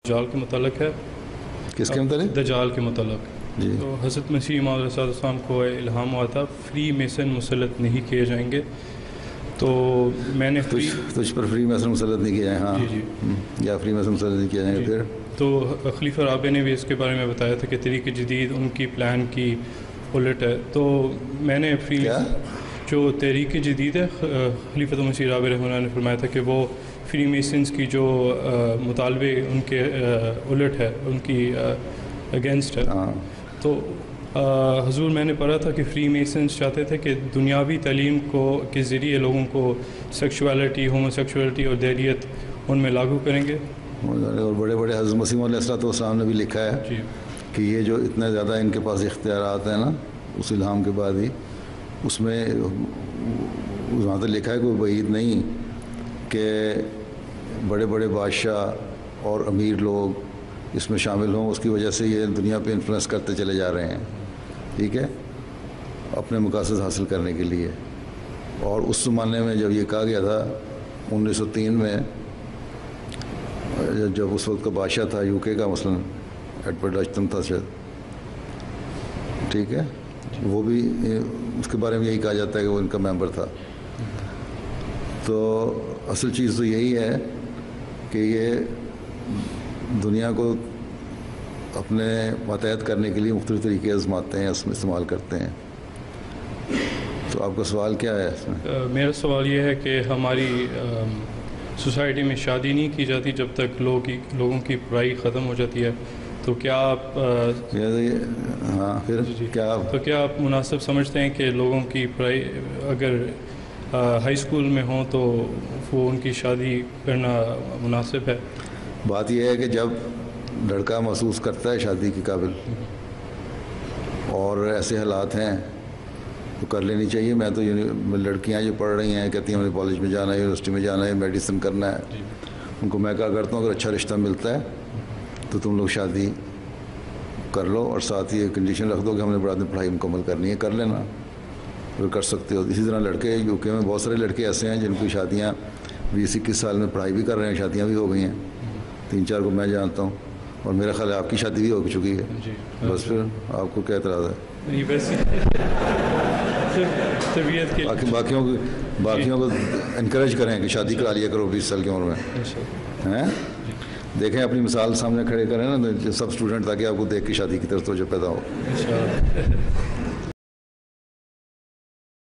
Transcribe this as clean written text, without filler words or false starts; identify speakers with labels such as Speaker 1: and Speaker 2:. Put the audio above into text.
Speaker 1: دجال کے متعلق ہے.
Speaker 2: کس کے متعلق؟
Speaker 1: دجال کے متعلق.
Speaker 2: جی.
Speaker 1: تو حضرت مسیح موعود علیہ السلام کو الہام ہوا تھا فری میسن مسلط نہیں کیے جائیں گے. تو میں نے
Speaker 2: تجھ پر فری میسن مسلط نہیں کیے جائیں. ہاں
Speaker 1: جی
Speaker 2: یا فری میسن مسلط نہیں کیے جائیں گے. پھر
Speaker 1: تو خلیفہ رابع نے بھی اس کے بارے میں بتایا تھا کہ طریق جدید ان کی پلان کی الٹ ہے. تو میں نے جو تحریک جدید ہے خلیفۃ مسیح رابع رحمہ اللہ نے فرمایا تھا کہ وہ فری میسنز کی جو مطالبے ان کے الٹ ہے، ان کی اگینسٹ ہے. تو حضور میں نے پڑھا تھا کہ فری میسنز چاہتے تھے کہ دنیاوی تعلیم کے ذریعے لوگوں کو سیکشولیٹی، ہومو سیکشولیٹی اور دہریت ان میں لاگو کریں گے.
Speaker 2: اور بڑے بڑے حضرت مسیح علیہ السلام نے بھی لکھا ہے کہ یہ جو اتنے زیادہ ان کے پاس اختیارات ہیں نا اس الہام کے بعد ہی، اس میں وہاں تک لکھا ہے کوئی بعید نہیں کہ بڑے بڑے بادشاہ اور امیر لوگ اس میں شامل ہوں. اس کی وجہ سے یہ دنیا پہ انفلوئنس کرتے چلے جا رہے ہیں، ٹھیک ہے، اپنے مقاصد حاصل کرنے کے لیے. اور اس زمانے میں جب یہ کہا گیا تھا 1903 میں، جب اس وقت کا بادشاہ تھا یو کے کا مثلاً ایڈورڈ اشٹن تھا شاید، ٹھیک ہے، وہ بھی اس کے بارے میں یہی کہا جاتا ہے کہ وہ ان کا ممبر تھا. تو اصل چیز تو یہی ہے کہ یہ دنیا کو اپنے ماتحت کرنے کے لیے مختلف طریقے آزماتے ہیں، اس میں استعمال کرتے ہیں. تو آپ کا سوال کیا ہے اس میں؟
Speaker 1: میرا سوال یہ ہے کہ ہماری سوسائٹی میں شادی نہیں کی جاتی جب تک لوگوں کی پڑھائی ختم ہو جاتی ہے. تو کیا آپ
Speaker 2: ہاں پھر
Speaker 1: کیا آپ مناسب سمجھتے ہیں کہ لوگوں کی پڑھائی اگر ہائی اسکول میں ہوں تو وہ ان کی شادی کرنا مناسب ہے؟
Speaker 2: بات یہ ہے کہ جب لڑکا محسوس کرتا ہے شادی کے قابل اور ایسے حالات ہیں تو کر لینی چاہیے. میں تو لڑکیاں جو پڑھ رہی ہیں کہتی ہیں ہمیں کالج میں جانا ہے، یونیورسٹی میں جانا ہے، میڈیسن کرنا ہے، ان کو میں کہا کرتا ہوں اگر اچھا رشتہ ملتا ہے تو تم لوگ شادی کر لو، اور ساتھ ہی کنڈیشن رکھ دو کہ ہم نے بعد میں پڑھائی مکمل کرنی ہے، کر لینا، پھر کر سکتے ہو. اسی طرح لڑکے یو کے میں بہت سارے لڑکے ایسے ہیں جن کی شادیاں 20-21 سال میں پڑھائی بھی کر رہے ہیں، شادیاں بھی ہو گئی ہیں. 3-4 کو میں جانتا ہوں، اور میرا خیال ہے آپ کی شادی بھی ہو چکی ہے. بس پھر آپ کو کیا اعتراض ہے؟ باقیوں کو انکریج کریں کہ شادی کرا لیا کرو 20 سال کی عمر میں. ہیں دیکھیں اپنی مثال سامنے کھڑے کریں نا سب اسٹوڈنٹ، تاکہ آپ کو دیکھ کے شادی کی طرف توجہ پیدا ہو.